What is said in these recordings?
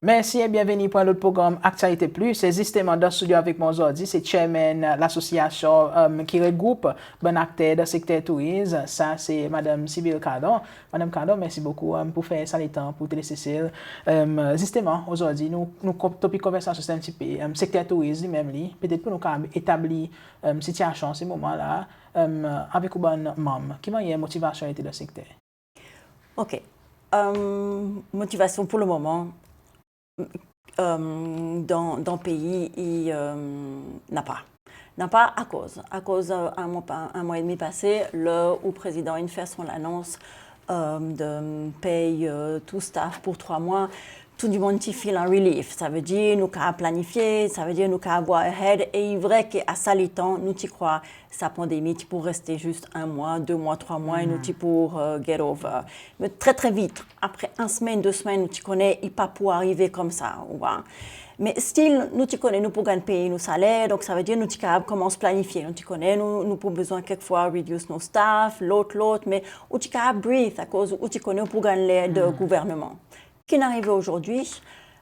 Merci et bienvenue pour l'autre programme Actualité Plus. C'est justement dans le studio avec moi aujourd'hui, c'est chairman l'association qui regroupe bon acteurs dans le secteur tourisme. Ça, c'est Madame Sibylle Cardon. Madame Cardon, merci beaucoup pour faire ça le temps pour Télé-Cécile. Justement, aujourd'hui, nous topic conversation c'est un petit peu secteur tourisme lui-même. Peut-être pour nous établir situation, ces moments-là, avec une bonne membre. Qui m'a motivation était dans le secteur? OK. Motivation pour le moment. Dans le pays, il n'a pas. N'a pas à cause un mois et demi passé, le président il fait son annonce de paye tout staff pour 3 mois. Tout le monde qui file un relief. Ça veut dire nous qu'à planifier, ça veut dire nous qu'à avoir ahead. Et il est vrai qu'à ça les temps, nous t'y crois, sa pandémie, tu pour rester juste 1 mois, 2 mois, 3 mois, et nous t'y pour get over. Mais très très vite, après 1 semaine, 2 semaines, nous t'y connais, il pas pour arriver comme ça. Mais still, nous t'y connais, nous pour gagner payer nos salaires, donc ça veut dire nous t'y commence à planifier. Nous t'y connais, nous pour besoin quelquefois réduire nos staff, l'autre, mais nous t'y breathe à cause où t'y connais pour gagner l'aide gouvernement. Qui n'arrive aujourd'hui,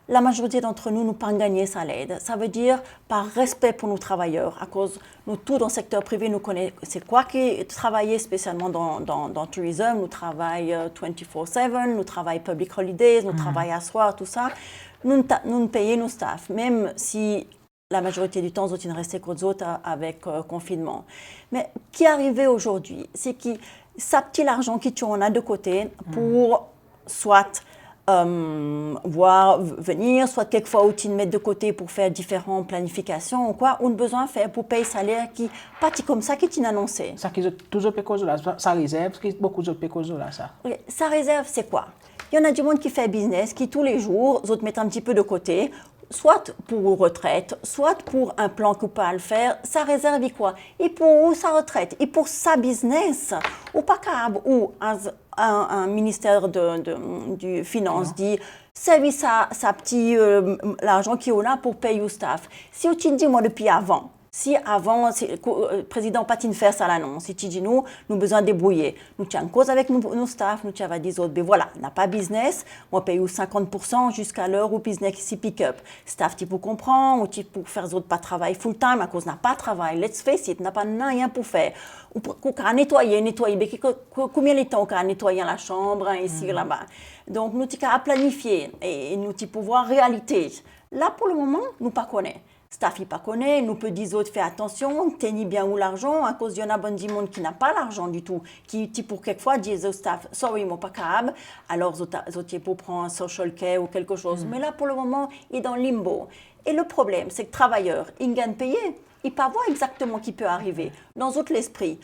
la majorité d'entre nous pas gagné ça l'aide. Ça veut dire par respect pour nos travailleurs, à cause nous tous dans le secteur privé nous connaissons c'est quoi qui travailler spécialement dans le tourisme, nous travaillons 24/7, nous travaillons public holidays, nous travaillons à soir, tout ça. Nous payons nos staff, même si la majorité du temps, ils ne restaient qu'aux autres avec confinement. Mais qui est arrivé aujourd'hui, c'est que ça petit l'argent qui tu en as de côté pour soit voir venir, soit quelquefois où tu mettre de côté pour faire différentes planifications ou quoi, on a besoin de faire pour payer salaire qui pas comme ça qui t'est annoncé. Ça qui toujours pécose là, ça réserve, parce que beaucoup d'autres pécose là ça. Oui, ça réserve c'est quoi? Il y en a du monde qui fait business, qui tous les jours, les autres mettent un petit peu de côté, soit pour retraite, soit pour un plan qu'on peut le faire, ça réserve quoi? Et pour sa retraite, et pour sa business, ou pas capable, ou un ministère du finance dit service sa petit l'argent qu'il a pour payer au staff. Si tu dis moi depuis avant, si avant le président Patine faire ça l'annonce, si tu dis nous besoin de débrouiller, nous tiens cause avec nos staff, nous tiens à dire autres, ben voilà, n'a pas business, moi paye 50% jusqu'à l'heure où business ici pick up. Staff tu pour comprendre, ou tu pour faire autres pas travail full time à cause n'a pas travail, let's face it, n'a pas rien pour faire. Ou pour nettoyer, mais combien de temps on a nettoyé la chambre ici là-bas. Donc nous t'y à planifier et nous t'y pouvoir réalité. Là pour le moment, nous pas connaît. Staff, il pas connaît, nous peut dire autres, fais attention, tenez bien où l'argent, à cause il y en a bon du monde qui n'a pas l'argent du tout, qui pour quelquefois disent au staff, sorry, moi pas capable, alors autres pour prendre un social care ou quelque chose. Mais là, pour le moment, il est dans le limbo. Et le problème, c'est que travailleur, il gagne payé, il pas voir exactement qui peut arriver. Dans autre l'esprit,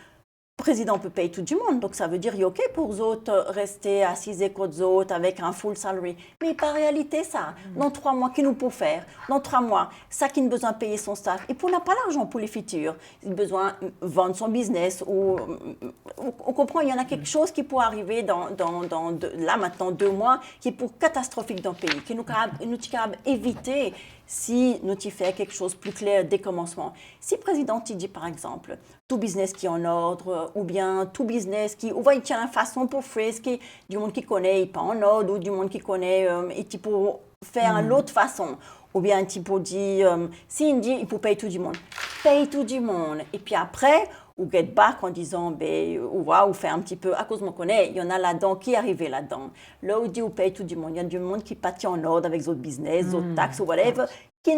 le président peut payer tout du monde, donc ça veut dire OK pour les autres rester assis et côté autres avec un full salary. Mais pas réalité ça. Dans 3 mois, qu'est-ce nous pour faire? Dans 3 mois, ça qui a besoin de payer son staff. Et pour n'a pas l'argent pour les futurs. Il a besoin de vendre son business. On comprend, il y en a quelque chose qui peut arriver là maintenant 2 mois, qui est pour catastrophique dans le pays, qui nous capable éviter si nous y fait quelque chose de plus clair dès le commencement. Si le président t'y dit par exemple, tout business qui est en ordre, ou bien tout business qui, on va y tient une façon pour faire, qui du monde qui connaît, il pas en ordre, ou du monde qui connaît, et qui pour faire l'autre façon. Ou bien un type pour dire, si il dit, il faut payer tout du monde. Paye tout du monde. Et puis après, ou get back en disant, ou faire un petit peu, à cause de mon connaît, il y en a là-dedans, qui est arrivé là-dedans. Là où il dit, ou paye tout du monde. Il y a du monde qui pâtit en ordre avec d'autres business, d'autres taxes, ou whatever, qui,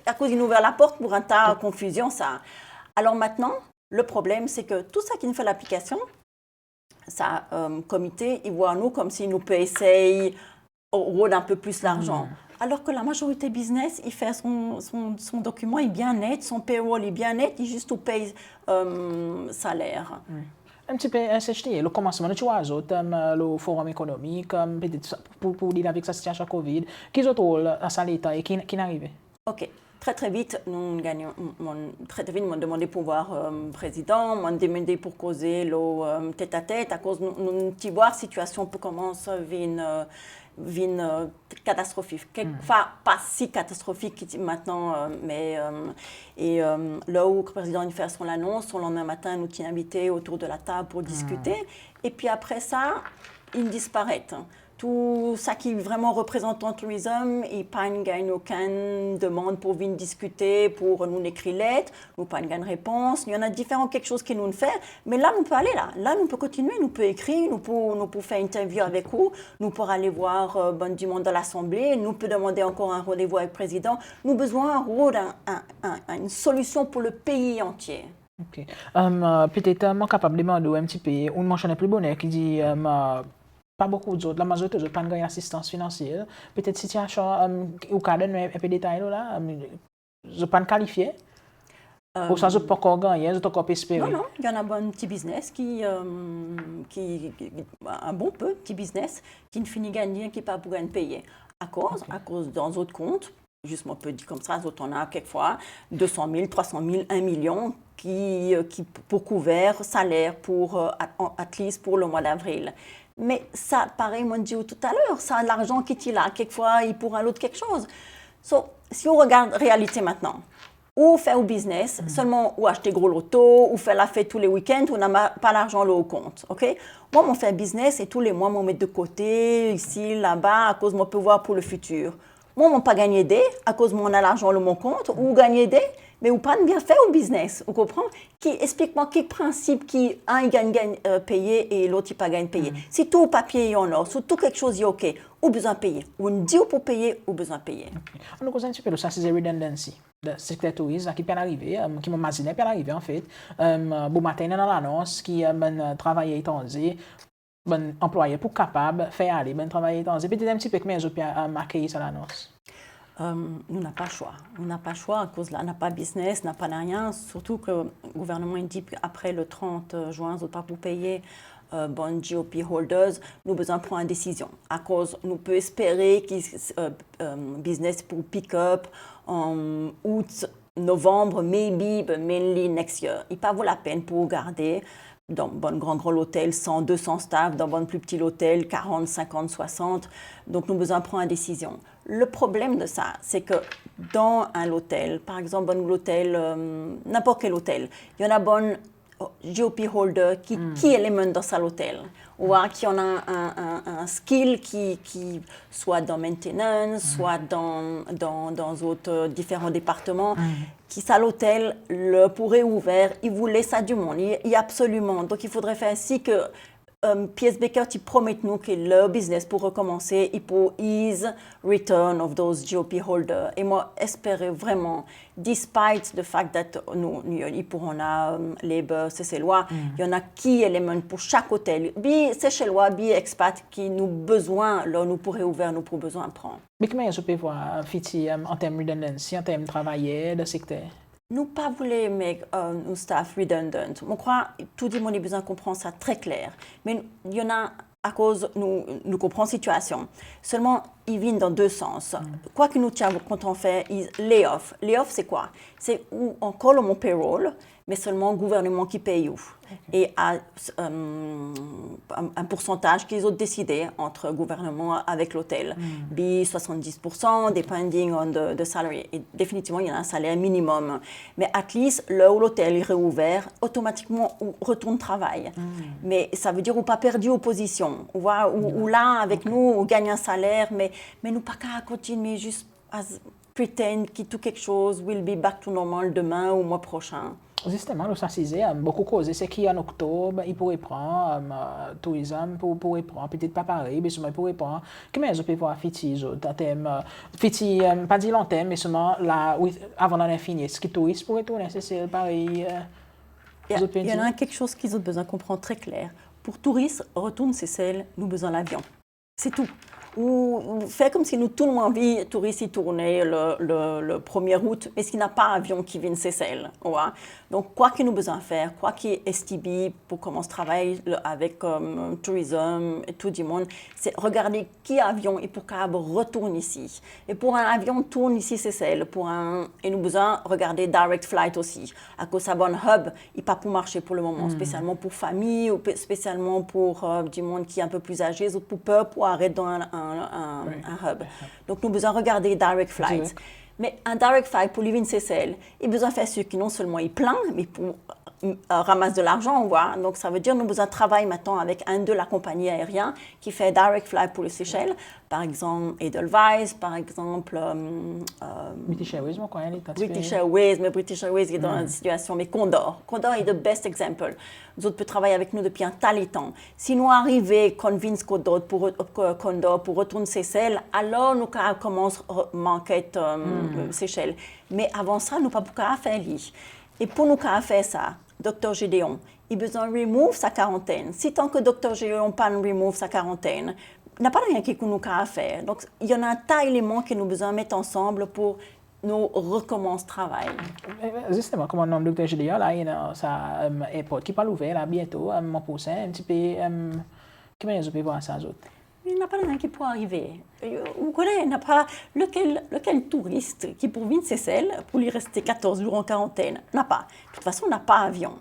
à cause d'une ouvert la porte pour un tas de confusion, ça. Alors maintenant, le problème, c'est que tout ça qui nous fait l'application, ça, comité, il voit nous comme si nous peut essayer au rôle un peu plus l'argent. Alors que la majorité business, il fait son document, il est bien net, son payroll est bien net, il juste paye salaire. Un petit peu insister, le commencement, tu vois, le forum économique, peut-être pour dire avec sa situation Covid, qui ont rôle à ça l'État et qui n'arrive? OK. Très vite, nous gagnons. Très vite, m'ont demandé pour voir président, m'ont demandé pour causer le tête à tête, à cause nous tu vois situation pour commencer catastrophique. Enfin, pas si catastrophique maintenant, mais là où le président il fait son annonce, le lendemain matin, nous t'y invité autour de la table pour discuter, et puis après ça, ils disparaissent. tout ça qui vraiment représente le tourisme, il pas gagne aucune demande pour venir discuter, pour nous écrire lettre, nous pas gagne réponse. Il y en a différents quelque chose qui nous fait, mais là nous peut aller là. Là nous peut continuer, nous peut écrire, nous peut faire une interview avec vous, nous peut aller voir bon du monde dans l'Assemblée, nous peut demander encore un rendez-vous avec le président. Nous avons besoin d'un rôle, une solution pour le pays entier. Ok. Peut-être moi capable de demander un petit peu, on mentionne plus bonheur qui dit pas beaucoup d'autres, la majorité des autres pas de assistance financière. Peut-être situation ou cas donner un peu de détails là, je pas qualifié. Ou ça je pas encore gagner, je encore espérer. Non, il y en a un petit business qui un bon peu petit business qui ne finit gagner, qui pas pour gagner payer à cause dans d'autres comptes. Justement, on peut dire comme ça, on a quelquefois 200 000, 300 000, 1 million qui pour couvert salaire pour at least pour le mois d'avril. Mais ça, pareil, moi, je dis tout à l'heure, ça, l'argent qui est là, quelquefois, il pourra l'autre quelque chose. Si on regarde réalité maintenant, ou faire au business, seulement ou acheter gros loto, ou faire la fête tous les week-ends, on n'a pas l'argent là au compte, ok? Moi, on fait business et tous les mois, on met de côté, ici, là-bas, à cause, on peut voir pour le futur. Moi, on pas gagné des, à cause on a l'argent dans mon compte, ou gagner des, mais ou pas bien faire au business, vous comprenez? Explique-moi quel principe qui un il gagne payer et l'autre il pas gagne payer. Si tout papier est en or, si tout quelque chose est ok, ou besoin payer, ou on dit pour payer, ou besoin payer. On nous cause un petit peu de ça, c'est redundancy. Le secteur tourisme qui peut arriver, qui m'a peut arriver en fait. Bon matin dans l'annonce qui travaille étranger. Bon employé pour capable faire aller bon travail étranger. Peut-être un petit peu que mes autres marqué ça l'annonce. Nous n'avons pas le choix. On n'a pas le choix à cause là, on n'a pas de business, on n'a pas de rien. Surtout que le gouvernement dit qu'après le 30 juin, on ne pas pour payer bon GOP holders, nous avons besoin de prendre une décision. À cause, nous pouvons espérer que business pour pick-up en août, novembre, maybe, but mainly next year. Il pas vaut la peine pour garder dans un grand hôtel, 100, 200 staff, dans un plus petit hôtel, 40, 50, 60. Donc, nous avons besoin de prendre une décision. Le problème de ça, c'est que dans un hôtel, par exemple, n'importe quel hôtel, il y en a bon GOP holder qui élémente dans ça l'hôtel. Ou qui en a un skill qui soit dans maintenance, soit dans d'autres différents départements, qui ça l'hôtel le pourrait ouvert, il voulait ça du monde, il absolument. Donc il faudrait faire ainsi que P.S. Baker tu promet nous que le business pour recommencer, il peut ease return of those GOP holders. Et moi, j'espère vraiment, despite the fact that nous pourrons labor, c'est loi, il y en a qui éléments pour chaque hôtel. C'est chez loi, expat qui nous besoin, là nous pourrait ouvrir, nous pour besoin de prendre. Mais comment je peux voir Fiti en termes de redundancy, en termes de travailler, de secteur? Nous pas voulu mettre un staff redundant. Je crois tout le monde a besoin de comprendre ça très clair. Mais il y en a à cause nous comprenons la situation. Seulement, ils viennent dans deux sens. Quoi que nous tiens quand on fait layoff. Layoff, c'est quoi? C'est où on colle mon payroll, mais seulement le gouvernement qui paye où. Et à un pourcentage qu'ils ont décidé entre le gouvernement avec l'hôtel. 70%, depending on the salary. Et définitivement, il y a un salaire minimum. Mais at least, là où l'hôtel est réouvert, automatiquement, on retourne travail. Mais ça veut dire qu'on n'a pas perdu opposition. Ou là, avec nous, on gagne un salaire, mais nous pas qu'à continuer juste à pretend que tout quelque chose will be back to normal demain ou mois prochain. Justement, le Saint-Cizé a beaucoup causé. C'est qu'en octobre, il pourrait prendre tourisme, pourrait prendre, peut-être pas pareil, mais seulement il pourrait prendre. Comment je peux voir Fiti, en termes, Fiti, pas dit long terme, mais seulement là, avant d'en finir, est-ce que tourisme pourrait tourner, c'est pareil? Il y en a quelque chose qu'ils ont besoin de comprendre très clair. Pour touristes, retourne Seychelles, nous avons besoin d'avion. C'est tout. Ou faire comme si nous, tout le monde vit, touristes, ils tournaient le 1er août, mais s'il n'y a pas d'avion qui vient de Seychelles. Ouais. Donc, quoi que nous besoin faire, quoi qu'il y ait STB pour commencer à travailler avec tourisme et tout le monde, c'est regarder qui avion et pour qu'un retourne ici. Et pour un avion tourne ici, Seychelles. Et nous besoin regarder direct flight aussi. À cause ça, bon hub, il pas pour marcher pour le moment, spécialement pour famille ou spécialement pour du monde qui est un peu plus âgé, les autres pour peur, pour arrêter dans un hub. Donc, nous besoin regarder direct flight. Mais un direct flight pour Living Seychelles, il a besoin de faire ce qui non seulement est plein, mais pour ramasse de l'argent, on voit. Donc, ça veut dire nous besoin de travail maintenant avec un de la compagnie aérienne qui fait direct flight pour les Seychelles. Par exemple, Edelweiss, par exemple... British Airways, moi, quand elle est British Airways, mais British Airways est dans une situation... Mais Condor. Condor est le best example. Nous autres peut travailler avec nous depuis un tas de temps. Si nous arrivons, convince Condor pour retourner Seychelles, alors nous commençons à manquer Seychelles. Mais avant ça, nous n'avons pas faire ça. Et pour nous faire ça, Dr Gédéon, il a besoin de remove sa quarantaine. Si tant que Dr Gédéon n'a pas remove sa quarantaine, il n'y a pas rien qui nous a faire. Donc, il y en a un tas d'éléments que nous avons besoin de mettre ensemble pour nous recommencer le travail. Justement, comme le Dr Gédéon, là, il y a sa airport qui va ouvrir là bientôt, mon prochain, un petit peu, comment est-ce qu'on peut voir ça autres? Il n'y a pas rien qui peut arriver. Vous connaissez, il n'y a pas lequel touriste qui pour venir Seychelles, pour lui rester 14 jours en quarantaine, n'a pas. De toute façon, on n'a pas avion.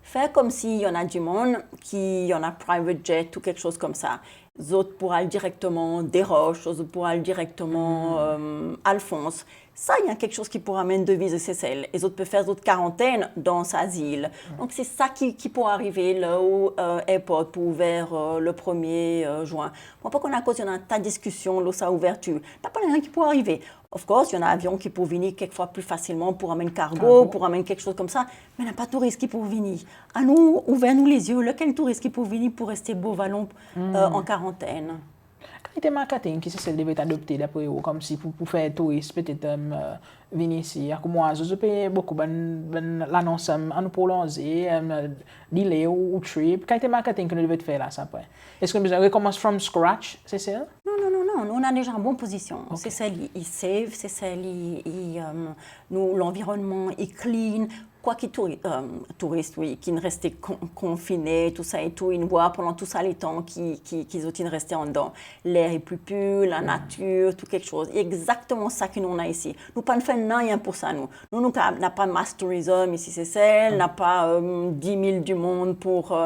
Faire comme s'il y en a du monde, qui y en a private jet ou quelque chose comme ça. Les autres pour aller directement des Roches, les autres pour aller directement Alphonse. Ça, il y a quelque chose qui pourra amener devise de Seychelles. Les autres peuvent faire d'autres quarantaines dans sa île. Donc, c'est ça qui pourra arriver là où Airport pour ouvrir le 1er juin. Bon, pas qu'on a cause, il y en a un tas de discussions, là, sa ouverture. Il n'y a pas rien qui pourra arriver. Of course, il y en a un avion qui peut venir quelquefois plus facilement pour amener cargo, pour amener quelque chose comme ça. Mais il n'y a pas de touristes qui peuvent venir. À nous, ouvrez-nous les yeux. Lequel touriste qui peut venir pour rester beau vallon en quarantaine? Qualité marketing qui c'est devait être adopté d'après vous, comme si pour faire touristes peut-être venir ici. Comme moi, je paye beaucoup l'annonce à nous prolonger, delay ou trip. Qualité marketing que nous devons faire là, ça après. Est-ce que nous recommence from scratch, c'est ça? Non, on a déjà une bonne position. Okay. C'est celle, il save, c'est celle, l'environnement est clean. Quoi qu'il touristes, oui, qui ne restaient confinés, tout ça et tout, ils voient pendant tout ça les temps qu'ils ont resté en dedans. L'air est plus pur, la nature, tout quelque chose. Exactement ça que nous on a ici. Nous pas fait rien pour ça, nous. Nous n'a pas mass tourism ici, c'est celle, n'a pas 10 000 du monde pour...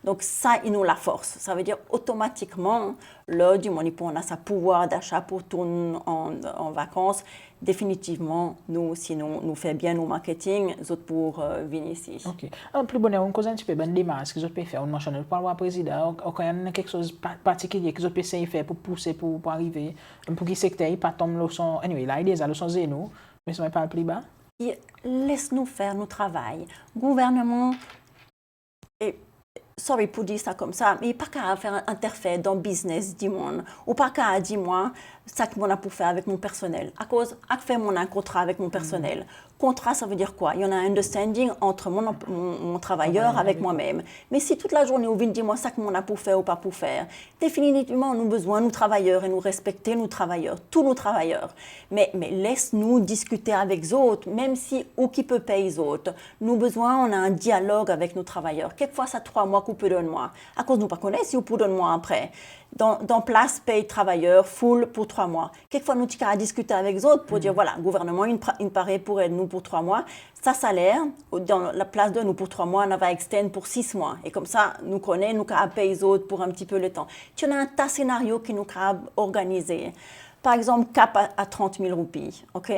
donc ça, il nous la force. Ça veut dire automatiquement, là, du monde, on a sa pouvoir d'achat pour tourner en vacances. Définitivement, nous, si nous fait bien nos marketing, nous autres pour venir ici. Ok. Un plus bonheur, on cause un petit peu des masques que vous pouvez faire. On mentionne pas le président. Quand il y a quelque chose de particulier que vous pouvez essayer de faire pour pousser, pour arriver, pour qu'il secteur, pas tomber le son. Anyway, là, il y a le son zéro, mais ça ne va pas le plus bas. Laisse-nous faire notre travail. Gouvernement, sorry pour dire ça comme ça, mais pas qu'à faire interfère dans le business du monde, ou pas qu'à dire moi, ça que moi a pour faire avec mon personnel. À cause, à faire un contrat avec mon personnel. Contrat, ça veut dire quoi? Il y en a un understanding entre mon travailleur avec moi-même. Mais si toute la journée, on vient dire moi ça que moi a pour faire ou pas pour faire, définitivement, nous avons besoin, nous travailleurs, et nous respecter nos travailleurs, tous nos travailleurs. Mais laisse-nous discuter avec les autres, même si ou qui peut payer les autres. Nous avons besoin, on a un dialogue avec nos travailleurs. Quelquefois, ça 3 mois qu'on peut donner moi. À cause nous pas connaître si on peut donner moi après. Dans place, paye travailleurs, full pour 3 mois. Quelquefois, nous avons à discuter avec les autres pour dire, voilà, gouvernement, il paraît pour aider nous pour 3 mois. Sa salaire, dans la place de nous pour 3 mois, on va extendre pour 6 mois. Et comme ça, nous connaissons, nous avons payé les autres pour un petit peu le temps. Tu as un tas de scénarios qui nous avons organisés. Par exemple, cap à 30 000 roupies, OK?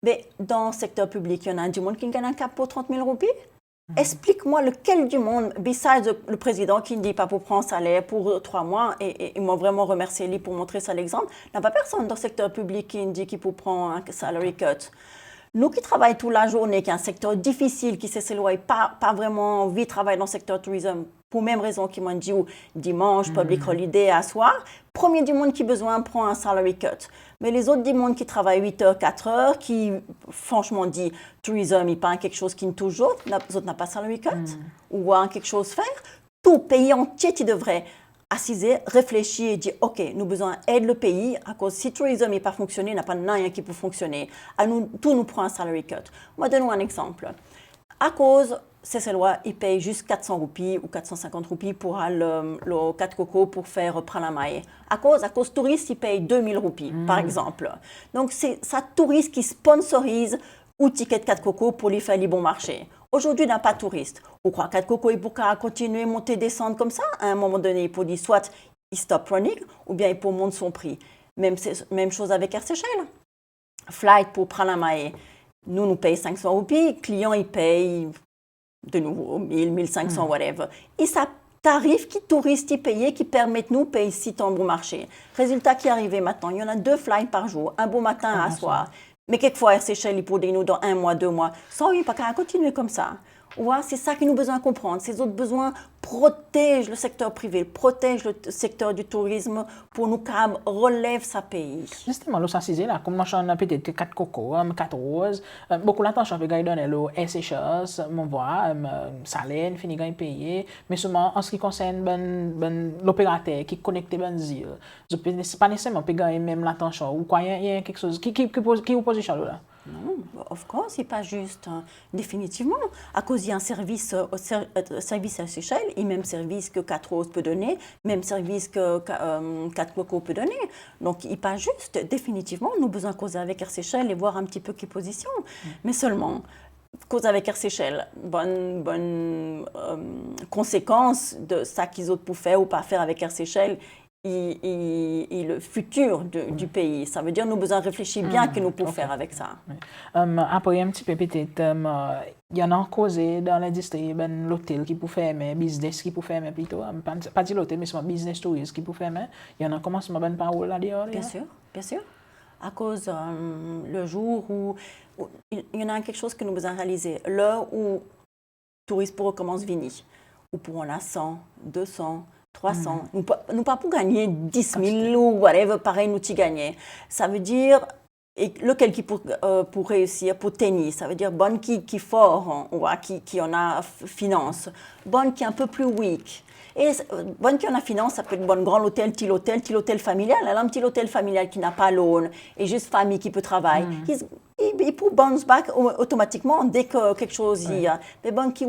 Mais dans le secteur public, il y en a du monde qui gagne un cap pour 30 000 roupies. Explique-moi lequel du monde, besides le président qui ne dit pas pour prendre salaire pour 3 mois, et ils m'ont vraiment remercié lui pour montrer ça l'exemple, il n'y a pas personne dans le secteur public qui dit qu'il peut prendre un salary cut. Nous qui travaillons toute la journée, qui est un secteur difficile, qui s'éloigne pas vraiment envie de travailler dans le secteur tourisme, pour même raison qu'ils m'ont dit dimanche, public holiday à soir, premier du monde qui a besoin prend un salary cut. Mais les autres du monde qui travaillent 8 heures, 4 heures, qui franchement dit tourisme, il pas quelque chose qui ne touche autres, les autres n'ont pas salary cut, ou quelque chose à faire. Tout pays entier qui devrait assiser, réfléchir et dire ok, nous avons besoin d'aider le pays à cause si le tourisme n'est pas fonctionné, il n'y a pas rien qui peut fonctionner. À nous, tout nous prend un salary cut. Moi, donnons un exemple. À cause, ces lois, ils payent juste 400 roupies ou 450 roupies pour le 4 coco pour faire Pranamae. À cause touriste, ils payent 2000 roupies, par exemple. Donc, c'est ça touriste qui sponsorise ou ticket 4 coco pour lui faire les bons marchés. Aujourd'hui, il n'y a pas de touristes. On croit qu'à Coco, il peut continuer à monter, descendre comme ça. À un moment donné, il peut dire soit il stop running, ou bien il peut monter son prix. Même chose avec Air Seychelles. Flight pour Pranamae. Nous payons 500 roupies. Le client, il paye de nouveau, 1000, 1500, whatever. Et ça tarif qui touristes y payer, qui permettent nous payer ici ton bon marché. Résultat qui est arrivé maintenant, il y en a 2 flights par jour, un beau matin à soir. Mais quelquefois, Air Seychelles, pour nous dans 1 mois, 2 mois. Sans lui, pas qu'à continuer comme ça. Ouais, c'est ça que nous avons besoin de comprendre. Ces autres besoins protègent le secteur privé, protègent le secteur du tourisme pour nous relève sa pays. Justement, le sensibiliser là, comme moi j'en ai peut-être 4 cocos, 4 roses, beaucoup d'attention avec les donner le SHS, mon voix, salaire, fini gagne payé, mais seulement en ce qui concerne l'opérateur qui connecte ben zil, je peux pas nécessairement payer même l'attention ou quoi, il y a quelque chose qui opposition là. Non, of course, c'est pas juste, définitivement. À cause il y a un service, service à Seychelles, et même service que 4 Roses peut donner, même service que 4 Cocos peut donner. Donc, il n'est pas juste, définitivement, nous avons besoin de causer avec Air Seychelles et voir un petit peu quelle position. Mais seulement, cause avec Air Seychelles, bonne conséquence de ça qu'ils ont pour faire ou pas faire avec Air Seychelles. Et le futur du pays. Ça veut dire que nous avons besoin de réfléchir bien ce que nous pouvons faire avec ça. Après, un petit peu peut-être, il y en a causé dans l'industrie, l'hôtel qui peut faire, mais business qui peut faire, mais plutôt, pas dire l'hôtel, mais c'est business tourist qui peut faire, mais il y en a commencé à bonne parole là-dedans. Bien sûr, bien sûr. À cause le jour où il y en a quelque chose que nous avons réalisé, l'heure où les touristes pour recommencer à venir, ou pour en a 100, 200, 300. Nous pas pour gagner 10 000 ou whatever, pareil, nous t'y gagner. Ça veut dire, et lequel qui pour réussir, pour tenir, ça veut dire bonne qui fort, ou qui en a finance, bonne qui est un peu plus weak. Et bonne qui en a finance, ça peut être bon grand hôtel, petit hôtel familial. Alors, un petit hôtel familial qui n'a pas loan et juste famille qui peut travailler. Il peut bounce back automatiquement dès que quelque chose y a. Mais bon, qui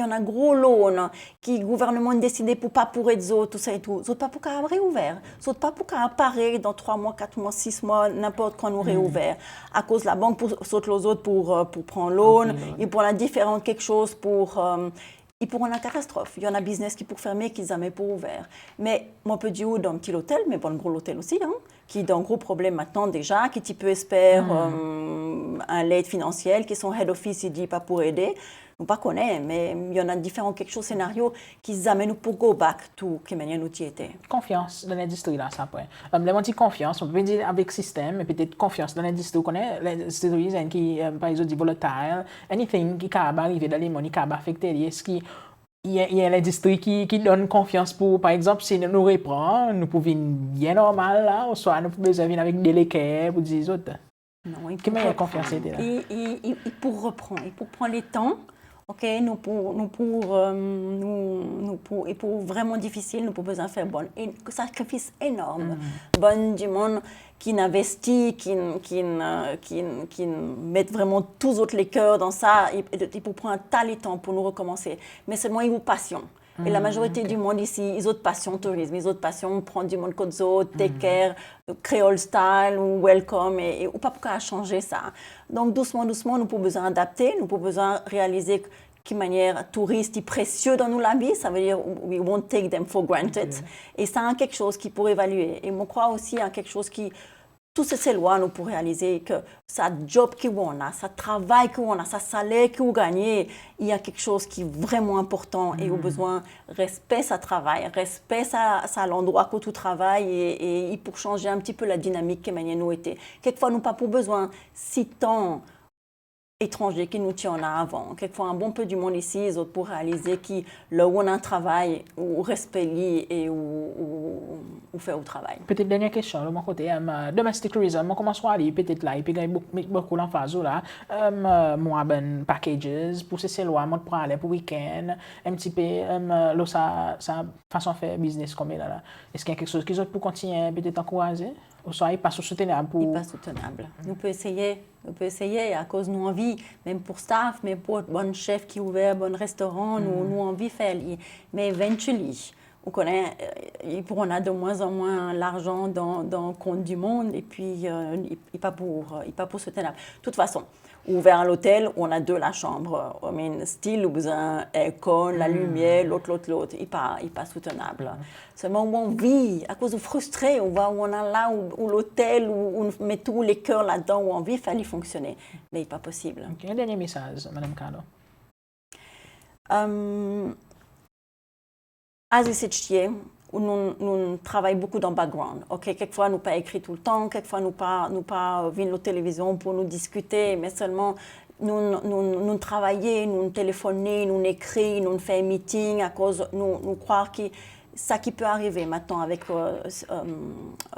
en a gros loan, qui le gouvernement a décidé pour pas pour les autres, tout ça et tout. Les autres pas pour qu'à réouvert. Les autres pas pour qu'à apparaître dans 3 mois, 4 mois, 6 mois, n'importe quand nous réouvert. À cause de la banque pour sauter les autres pour prendre loan, et pour la différente quelque chose pour. Et pour une catastrophe. Il y en a business qui pour fermer, qui jamais pour ouvert. Mais moi, peut dire dans un petit hôtel, mais bon, gros hôtel aussi, hein, qui est dans un gros problème maintenant déjà, qui tu peux espérer un aide financière, qui son head office, il dit pas pour aider. On pas connaît, mais il y en a différents quelque chose scénarios qui amènent pour go back to qui manière nous y était. Confiance dans l'industrie là, ça après. Les dit confiance, on peut dire avec système, mais peut-être confiance dans l'industrie. On connaît l'industrie qui, par exemple, dit volatile, anything qui peut arriver dans les mondes, qui peut affecter. Est-ce qu'il y a l'industrie qui donne confiance pour, par exemple, si nous reprend, nous pouvons bien normal là, ou soit nous pouvons venir avec des léquets pour dire autres. Non, il peut confiance là. Il pour reprendre, il pour prendre les temps. Ok, nous et pour vraiment difficile, nous pouvons besoin faire bon, sacrifice énorme. Bonne du monde qui investit, qui met vraiment tous autres les cœurs dans ça, et pour prendre un tas de temps pour nous recommencer. Mais seulement il y a une passion. Et la majorité du monde ici, ils ont de passion tourisme, ils ont de passion prendre du monde côte autres, take care, créole style ou welcome, et ou pas pour changer ça. Donc doucement, nous pouvons besoin d'adapter, nous pouvons besoin réaliser de manière touriste est précieux dans nous la vie, ça veut dire we won't take them for granted. Et ça a quelque chose qui pour évaluer. Et moi, je crois aussi à quelque chose qui tout ces lois nous pour réaliser que ça job qu'on a, ça travail qu'on a, ça salaire qu'on gagne, il y a quelque chose qui est vraiment important et au besoin respect sa travail, respect sa l'endroit où tu travailles et pour changer un petit peu la dynamique que manière nous était. Quelquefois nous pas pour besoin si tant étrangers qui nous tiennent avant. Quelquefois, un bon peu du monde ici, ils ont pour réaliser que là où on a un travail, ou respect et où faire au travail. Peut-être dernière question, de mon côté, domestic tourism, on commence à aller peut-être là, et puis il y a beaucoup d'emphase là, moi, ben, packages, pour ces lois, moi, pour aller pour week-end, un petit peu, là, ça façon de faire business comme là. Est-ce qu'il y a quelque chose qu'ils ont pour continuer, peut-être encourager? Ou soit il n'est pas soutenable pour... Il n'est pas soutenable. Nous pouvons essayer à cause de nos envies, même pour staff, même pour bon chef qui ouvert bon restaurant, nous envie faire. Mais eventually, on connaît, on a de moins en moins l'argent dans le compte du monde et puis il n'est pas pour soutenable. De toute façon, ouvert à l'hôtel, on a deux la chambre. I mean, still, vous avez aircon, la lumière, l'autre. Il n'est pas soutenable. Seulement où on vit, à cause de frustré, on va où on a là, où l'hôtel, où on met tous les cœurs là-dedans, où on vit, il fallait fonctionner. Mais il n'est pas possible. Okay. Un dernier message, Mme Carlo. As nous travaillons beaucoup dans le background. Okay? Quelquefois, nous pas écrit tout le temps, quelquefois, nous pas vu la télévision pour nous discuter, mais seulement nous travaillons, nous téléphonons, nous écrivons, nous faisons un meeting à cause nous croire que ça qui peut arriver maintenant avec le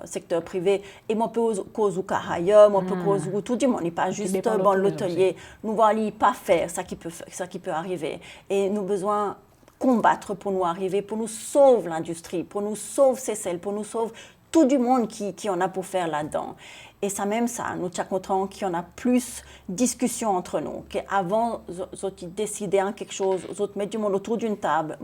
secteur privé, et moi peut cause ou ailleurs, moi peut cause ou tout le monde, n'est pas juste dans l'hôtelier. Nous voulons pas faire ça qui peut arriver, et nous besoin combattre pour nous arriver, pour nous sauver l'industrie, pour nous sauver Cécile, pour nous sauver tout du monde qui en a pour faire là-dedans. Et ça même ça, nous sommes contents qu'il y en a plus de discussions entre nous, qu'avant, nous décider quelque chose, nous mettre du monde autour d'une table,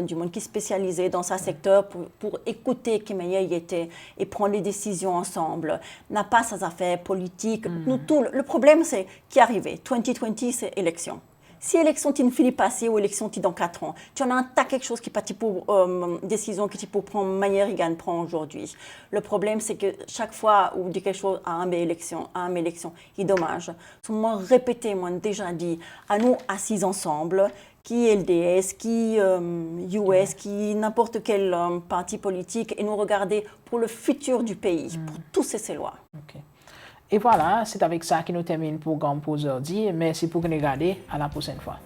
du monde qui est spécialisé dans ce secteur pour écouter qui meilleur il était et prendre des décisions ensemble. N'a pas ces affaires politiques. Le problème, c'est qui est arrivé. 2020, c'est élection. Si l'élection ne finit pas passer ou l'élection dans 4 ans, tu en as quelque chose qui est pas pour décision que tu peux prendre manière il prend aujourd'hui. Le problème c'est que chaque fois où dit quelque chose à une élection, c'est dommage. Souvent répété, moi déjà dit, à nous assis ensemble, qui LDS, qui US, qui n'importe quel parti politique, et nous regarder pour le futur du pays, pour tous ces lois. Okay. Et voilà, c'est avec ça que nous terminons le programme pour aujourd'hui. Merci pour nous regarder. À la prochaine fois.